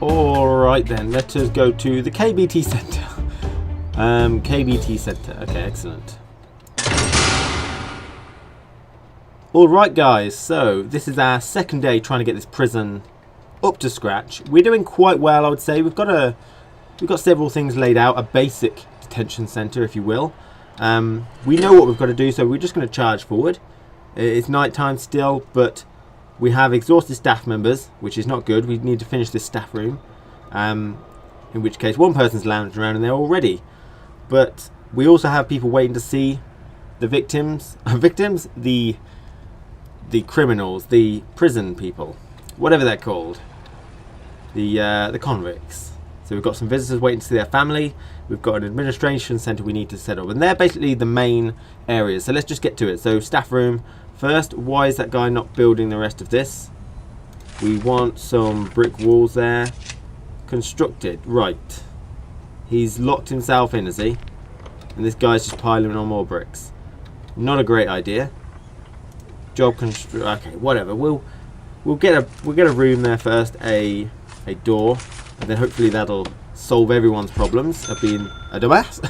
Alright then, let us go to the KBT Centre. KBT Centre, okay, excellent. Alright guys, so this is our second day trying to get this prison up to scratch. We're doing quite well, I would say. We've got several things laid out, a basic detention centre, if you will. We know what we've got to do, so we're just going to charge forward. It's night time still, but we have exhausted staff members, which is not good. We need to finish this staff room, in which case one person's lounged around in there already. But we also have people waiting to see the victims, the criminals, the prison people, whatever they're called, the convicts. So we've got some visitors waiting to see their family. We've got an administration centre we need to set up, and they're basically the main areas. So let's just get to it. So staff room first. Why is that guy not building the rest of this? We want some brick walls there. Constructed, right. He's locked himself in, is he? And this guy's just piling on more bricks. Not a great idea. Job construct. Okay, whatever. We'll get a room there first, a door, and then hopefully that'll solve everyone's problems of being a dumbass,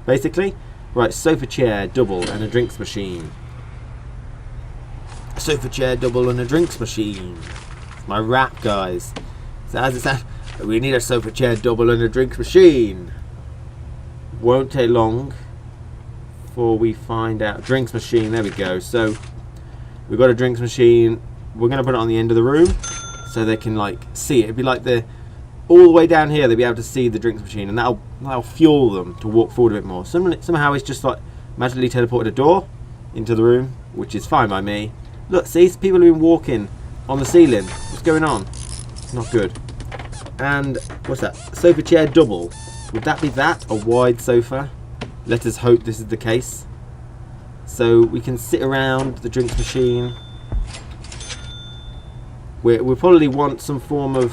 basically. Right, sofa chair, double, and a drinks machine. A sofa chair, double, and a drinks machine. It's my rap, guys. So as it sounds, we need a sofa chair, double, and a drinks machine. Won't take long before we find out. Drinks machine, there we go. So we've got a drinks machine. We're going to put it on the end of the room so they can like see it. It'd be like all the way down here, they'll be able to see the drinks machine, and that'll fuel them to walk forward a bit more. Somehow it's just like magically teleported a door into the room, which is fine by me. Look, see, people have been walking on the ceiling. What's going on? Not good. And what's that? Sofa chair double. Would that be that? A wide sofa? Let us hope this is the case. So we can sit around the drinks machine. We'll probably want some form of,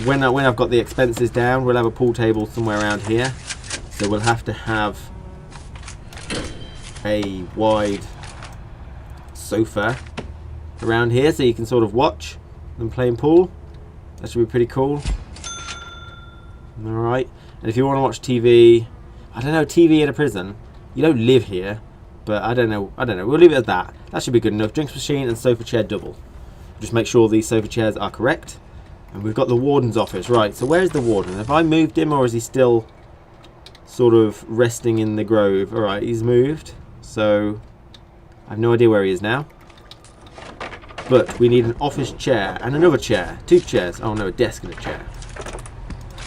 when I've got the expenses down, we'll have a pool table somewhere around here. So we'll have to have a wide sofa around here so you can sort of watch them playing pool. That should be pretty cool. Alright, and if you want to watch TV, I don't know, TV in a prison, you don't live here, but I don't know, we'll leave it at that. That should be good enough. Drinks machine and sofa chair double. Just make sure these sofa chairs are correct. And we've got the warden's office. Right, so where's the warden? Have I moved him, or is he still sort of resting in the grove? Alright, he's moved. So I have no idea where he is now. But we need an office chair and another chair. 2 chairs. Oh no, a desk and a chair.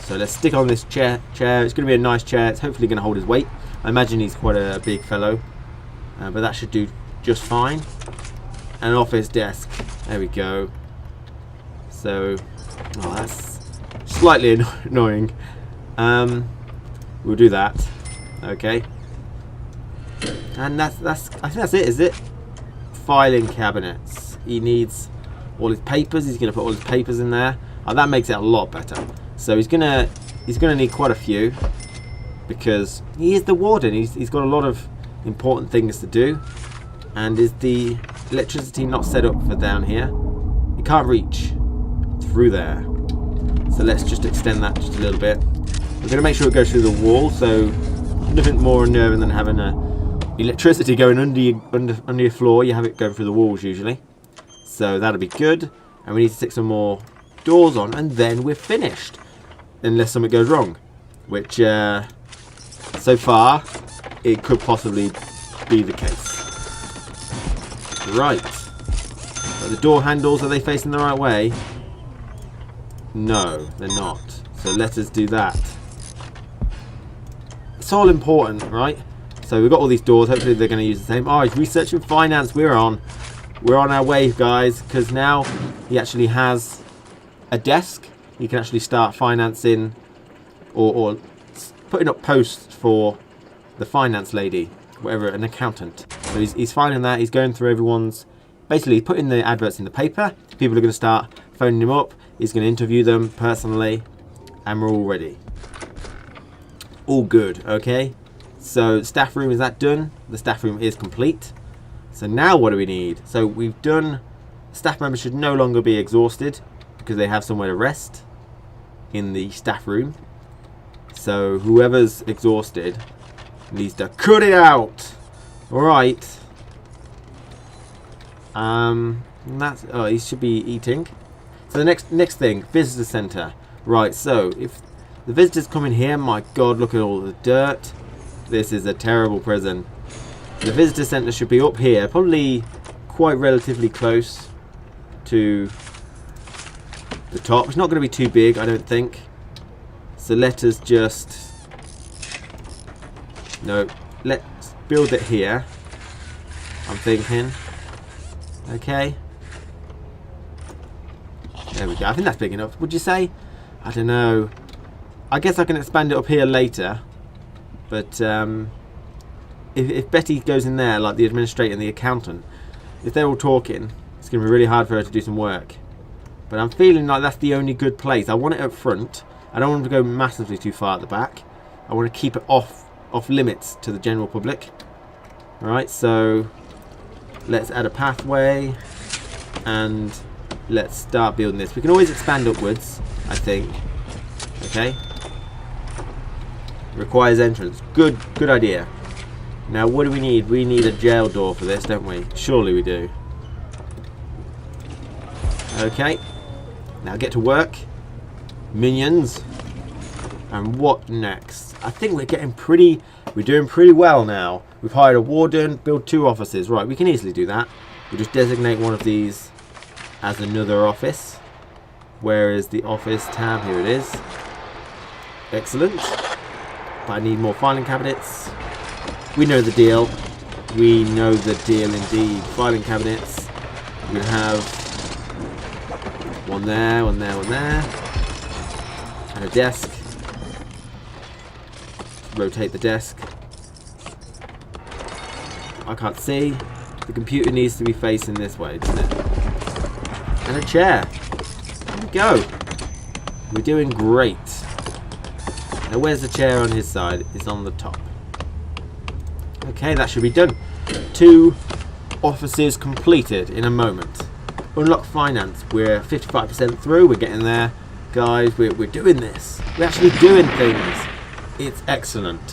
So let's stick on this chair. It's going to be a nice chair. It's hopefully going to hold his weight. I imagine he's quite a big fellow. But that should do just fine. An office desk. There we go. So, oh, that's slightly annoying. We'll do that. Okay. And I think that's it, is it? Filing cabinets. He needs all his papers. He's going to put all his papers in there. Oh, that makes it a lot better. So he's gonna need quite a few, because he is the warden. He's got a lot of important things to do. And is the electricity not set up for down here? He can't reach through there. So let's just extend that just a little bit. We're going to make sure it goes through the wall, so nothing more unnerving than having electricity going under your floor. You have it going through the walls usually. So that'll be good. And we need to stick some more doors on, and then we're finished. Unless something goes wrong. Which, so far, it could possibly be the case. Right. But the door handles, are they facing the right way? No, they're not. So let us do that. It's all important, right? So we've got all these doors. Hopefully they're going to use the same. Oh, he's researching finance. We're on our way, guys, because now he actually has a desk. He can actually start financing or putting up posts for the finance lady, whatever, an accountant. So he's finding that. He's going through everyone's, basically putting the adverts in the paper. People are going to start phoning him up. He's going to interview them personally, and we're all ready. All good, okay? So staff room, is that done? The staff room is complete. So now what do we need? So we've done, staff members should no longer be exhausted. because they have somewhere to rest in the staff room. So whoever's exhausted needs to cut it out. Alright. That's, oh, he should be eating. So the next thing, visitor center. Right, so if the visitors come in here, my god, look at all the dirt. This is a terrible prison. The visitor center should be up here, probably quite relatively close to the top. It's not going to be too big, I don't think. So let us just... No, let's build it here. I'm thinking. Okay. There we go. I think that's big enough. Would you say? I don't know. I guess I can expand it up here later. But if Betty goes in there, like the administrator and the accountant, if they're all talking, it's going to be really hard for her to do some work. But I'm feeling like that's the only good place. I want it up front. I don't want it to go massively too far at the back. I want to keep it off limits to the general public. Alright, so let's add a pathway and let's start building this. We can always expand upwards, I think. Okay. Requires entrance. Good idea. Now what do we need? We need a jail door for this, don't we? Surely we do. Okay. Now get to work. Minions. And what next? I think we're doing pretty well now. We've hired a warden, build 2 offices. Right, we can easily do that. We'll just designate one of these as another office. Where is the office tab? Here it is. Excellent. But I need more filing cabinets. We know the deal. We know the deal indeed. Filing cabinets. We'll have one there, one there, one there. And a desk. Rotate the desk. I can't see. The computer needs to be facing this way, doesn't it? And a chair. There we go. We're doing great. Now where's the chair on his side? It's on the top. Okay, that should be done. 2 offices completed in a moment. Unlock finance. We're 55% through. We're getting there. Guys, we're doing this. We're actually doing things. It's excellent.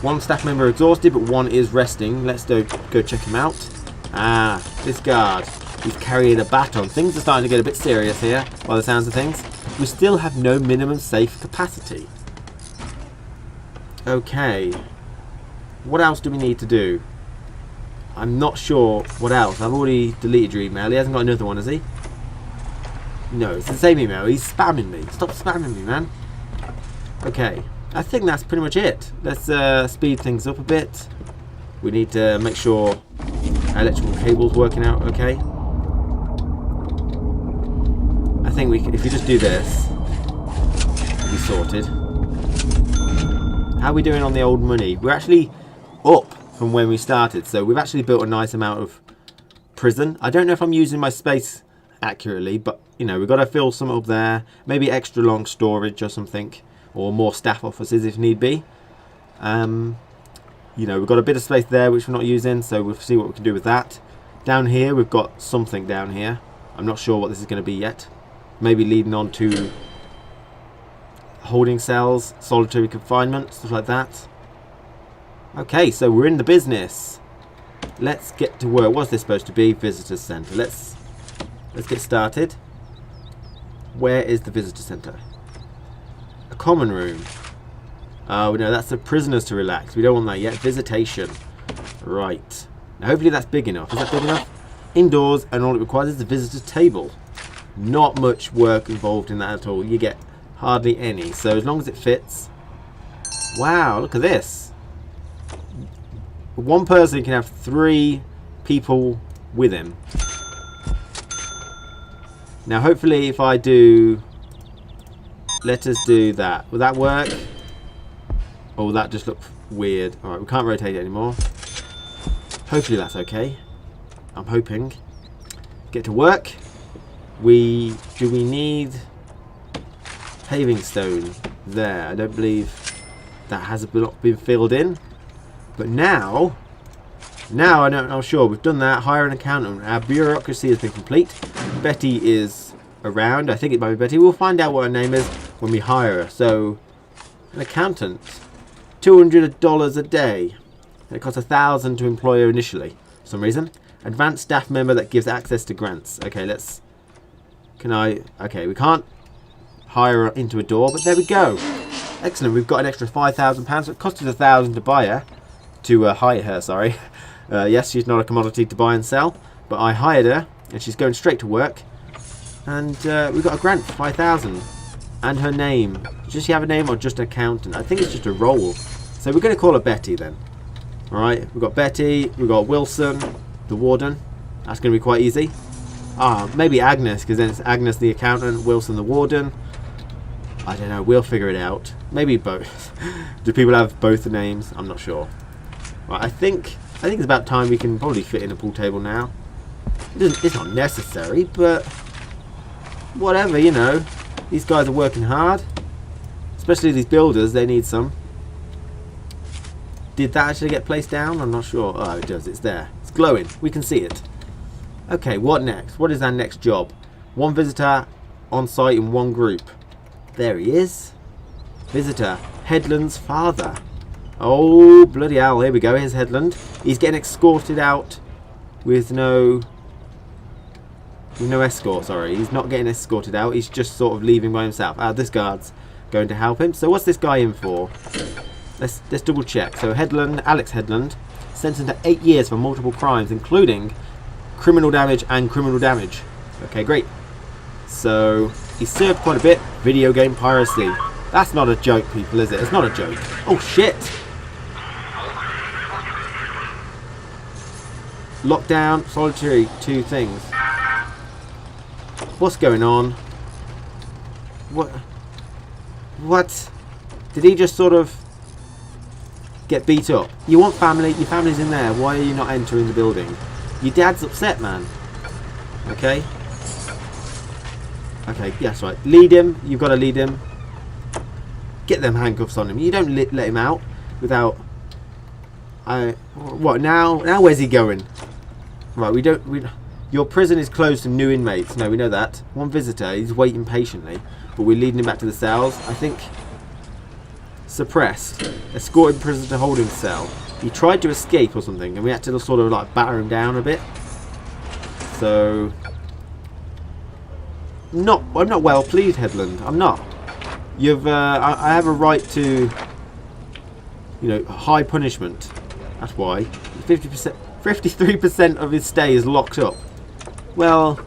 1 staff member exhausted, but 1 is resting. Let's go check him out. Ah, this guard. He's carrying a baton. Things are starting to get a bit serious here, by the sounds of things. We still have no minimum safe capacity. Okay. What else do we need to do? I'm not sure what else. I've already deleted your email. He hasn't got another one, has he? No, it's the same email. He's spamming me. Stop spamming me, man. Okay. I think that's pretty much it. Let's speed things up a bit. We need to make sure our electrical cable's working out okay. I think if we just do this, we'll be sorted. How are we doing on the old money? We're actually up from when we started, so we've actually built a nice amount of prison. I don't know if I'm using my space accurately, but you know, we've got to fill some up there. Maybe extra long storage or something. Or more staff offices if need be. You know, we've got a bit of space there which we're not using, so we'll see what we can do with that. Down here, we've got something down here. I'm not sure what this is going to be yet. Maybe leading on to holding cells, solitary confinement, stuff like that. Okay, so we're in the business. Let's get to work. What's this supposed to be? Visitor Centre. Let's get started. Where is the visitor centre? A common room. Oh no, that's the prisoners to relax. We don't want that yet. Visitation. Right. Now hopefully that's big enough. Is that big enough? Indoors, and all it requires is a visitor table. Not much work involved in that at all. You get hardly any. So as long as it fits. Wow, look at this. One person can have 3 people with him. Now hopefully if I do... Let us do that. Will that work? Or will that just look weird? Alright, we can't rotate it anymore. Hopefully that's okay. I'm hoping. Get to work. Do we need paving stone there? I don't believe that has been filled in. But now I'm sure we've done that. Hire an accountant. Our bureaucracy has been complete. Betty is around. I think it might be Betty. We'll find out what her name is when we hire her. So, an accountant, $200 a day. And it costs $1,000 to employ her initially, for some reason. Advanced staff member that gives access to grants. Okay, let's... Okay, we can't hire her into a door, but there we go. Excellent, we've got an extra £5,000. So it cost us $1,000 to buy her. To hire her, sorry. Yes, she's not a commodity to buy and sell. But I hired her, and she's going straight to work. And we got a grant for $5,000. And her name. Does she have a name or just an accountant? I think it's just a role. So we're going to call her Betty then. Alright, we've got Betty, we've got Wilson, the warden. That's going to be quite easy. Maybe Agnes, because then it's Agnes the accountant, Wilson the warden. I don't know, we'll figure it out. Maybe both. Do people have both the names? I'm not sure. Right, I think it's about time we can probably fit in a pool table now. It's not necessary, but whatever, you know. These guys are working hard. Especially these builders, they need some. Did that actually get placed down? I'm not sure. Oh, it does. It's there. It's glowing. We can see it. Okay, what next? What is our next job? One visitor on site in one group. There he is. Visitor. Headland's father. Oh, bloody hell. Here we go. Here's Headland. He's getting escorted out with no escort, sorry. He's not getting escorted out. He's just sort of leaving by himself. This guard's going to help him. So what's this guy in for? Let's double check. So Headland, Alex Headland, sentenced to 8 years for multiple crimes, including criminal damage and criminal damage. Okay, great. So he served quite a bit. Video game piracy. That's not a joke, people, is it? It's not a joke. Oh, shit. Lockdown, solitary, 2 things. What's going on? What? Did he just sort of get beat up? You want family? Your family's in there. Why are you not entering the building? Your dad's upset, man. Okay? Okay, yes, right. Lead him. You've got to lead him. Get them handcuffs on him. You don't let him out without... What, now where's he going? Right, your prison is closed to new inmates. No, we know that. One visitor, he's waiting patiently. But we're leading him back to the cells. I think... Suppressed. Escorted prisoner to holding cell. He tried to escape or something, and we had to sort of like batter him down a bit. So... I'm not well pleased, Headland. I'm not. I have a right to... You know, high punishment. That's why. 53% of his stay is locked up. Well,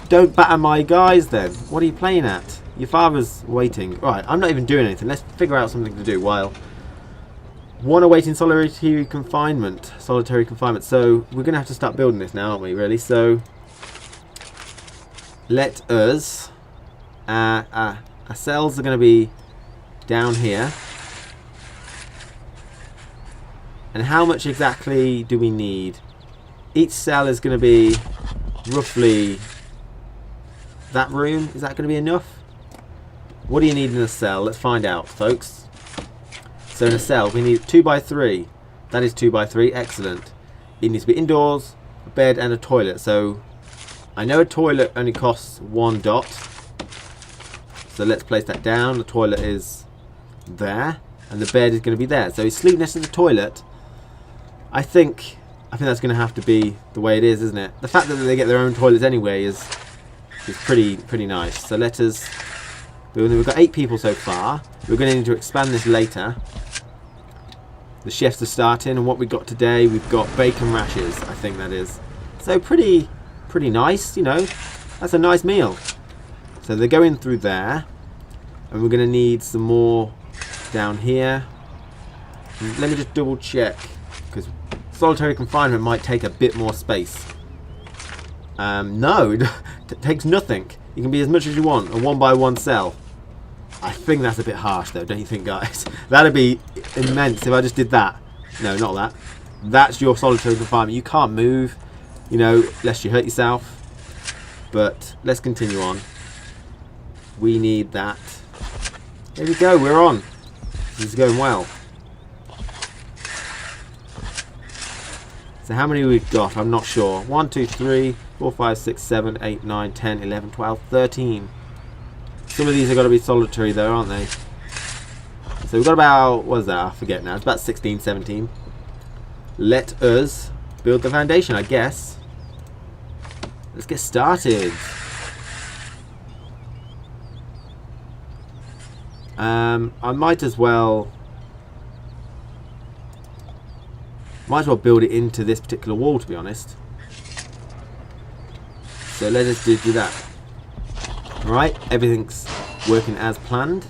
don't batter my guys then. What are you playing at? Your father's waiting. Right, I'm not even doing anything. Let's figure out something to do while... One awaiting solitary confinement. Solitary confinement. So, we're going to have to start building this now, aren't we, really? So, let us... our cells are going to be down here. And how much exactly do we need? Each cell is going to be roughly that room. Is that going to be enough? What do you need in a cell? Let's find out, folks. So in a cell, we need 2x3. That is 2x3. Excellent. It needs to be indoors, a bed, and a toilet. So I know a toilet only costs 1 dot. So let's place that down. The toilet is there, and the bed is going to be there. So he's sleeping next to the toilet. I think that's going to have to be the way it is, isn't it? The fact that they get their own toilets anyway is pretty nice. So let us... We've got 8 people so far. We're going to need to expand this later. The chefs are starting, and what we've got today, we've got bacon rashers, I think that is. So pretty nice, you know. That's a nice meal. So they're going through there, and we're going to need some more down here. Let me just double check, because solitary confinement might take a bit more space. No, it takes nothing. You can be as much as you want, a 1x1 cell. I think that's a bit harsh though, don't you think, guys? That'd be immense if I just did that. No, not that. That's your solitary confinement. You can't move, you know, lest you hurt yourself. But let's continue on. We need that. There we go, we're on. This is going well. So how many we've got? I'm not sure. 1, 2, 3, 4, 5, 6, 7, 8, 9, 10, 11, 12, 13. Some of these are going to be solitary though, aren't they? So we've got about, what is that? I forget now. It's about 16, 17. Let us build the foundation, I guess. Let's get started. I might as well build it into this particular wall, to be honest. So let us do that. Right, everything's working as planned.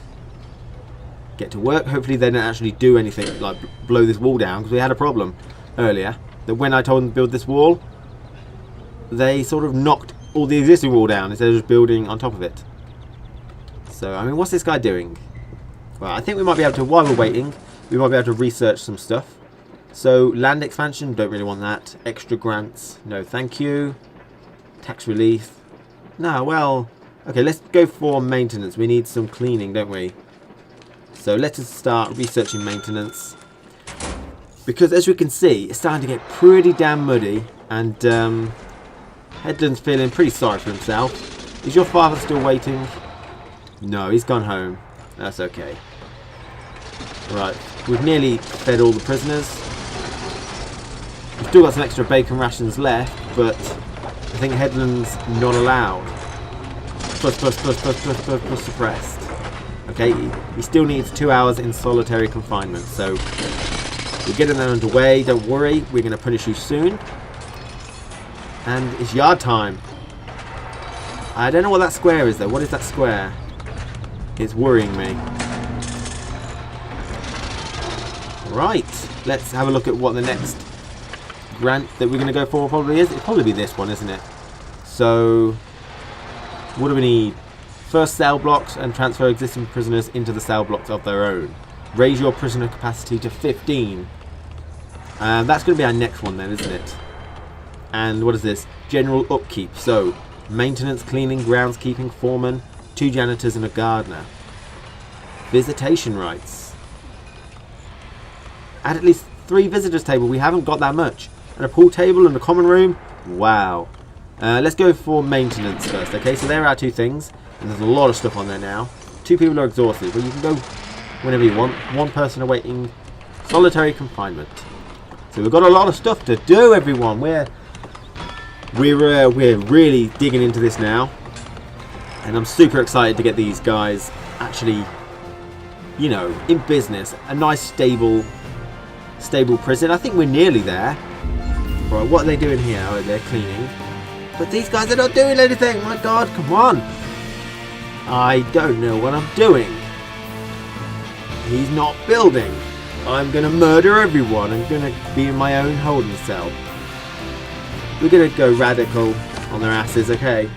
Get to work. Hopefully they don't actually do anything like blow this wall down, because we had a problem earlier that when I told them to build this wall, they sort of knocked all the existing wall down instead of just building on top of it. So, I mean, what's this guy doing? Well, I think we might be able to, while we're waiting, we might be able to research some stuff. So, land expansion, don't really want that. Extra grants, no thank you. Tax relief. No, well, okay, let's go for maintenance. We need some cleaning, don't we? So let us start researching maintenance. Because as we can see, it's starting to get pretty damn muddy. And Headland's feeling pretty sorry for himself. Is your father still waiting? No, he's gone home. That's okay. Right, we've nearly fed all the prisoners. We've still got some extra bacon rations left, but I think Headland's not allowed. Plus suppressed. Okay, he still needs 2 hours in solitary confinement, so we're getting that underway. Don't worry, we're going to punish you soon. And it's yard time. I don't know what that square is though. What is that square? It's worrying me. Right, let's have a look at what the next grant that we're going to go for probably is. It'll probably be this one, isn't it? So, what do we need? First cell blocks and transfer existing prisoners into the cell blocks of their own. Raise your prisoner capacity to 15. That's going to be our next one then, isn't it? And what is this? General upkeep. So, maintenance, cleaning, groundskeeping, foreman, 2 janitors and a gardener. Visitation rights. Add at least 3 visitors table. We haven't got that much. And a pool table and a common room. Wow. Let's go for maintenance first. Okay, so there are our 2 things. And there's a lot of stuff on there now. 2 people are exhausted, but you can go whenever you want. 1 person awaiting solitary confinement. So we've got a lot of stuff to do, everyone. We're really digging into this now, and I'm super excited to get these guys actually, you know, in business. A nice stable prison. I think we're nearly there. Right, what are they doing here? Oh, they're cleaning. But these guys are not doing anything. My God, come on. I don't know what I'm doing. He's not building. I'm going to murder everyone. I'm going to be in my own holding cell. We're going to go radical on their asses, okay?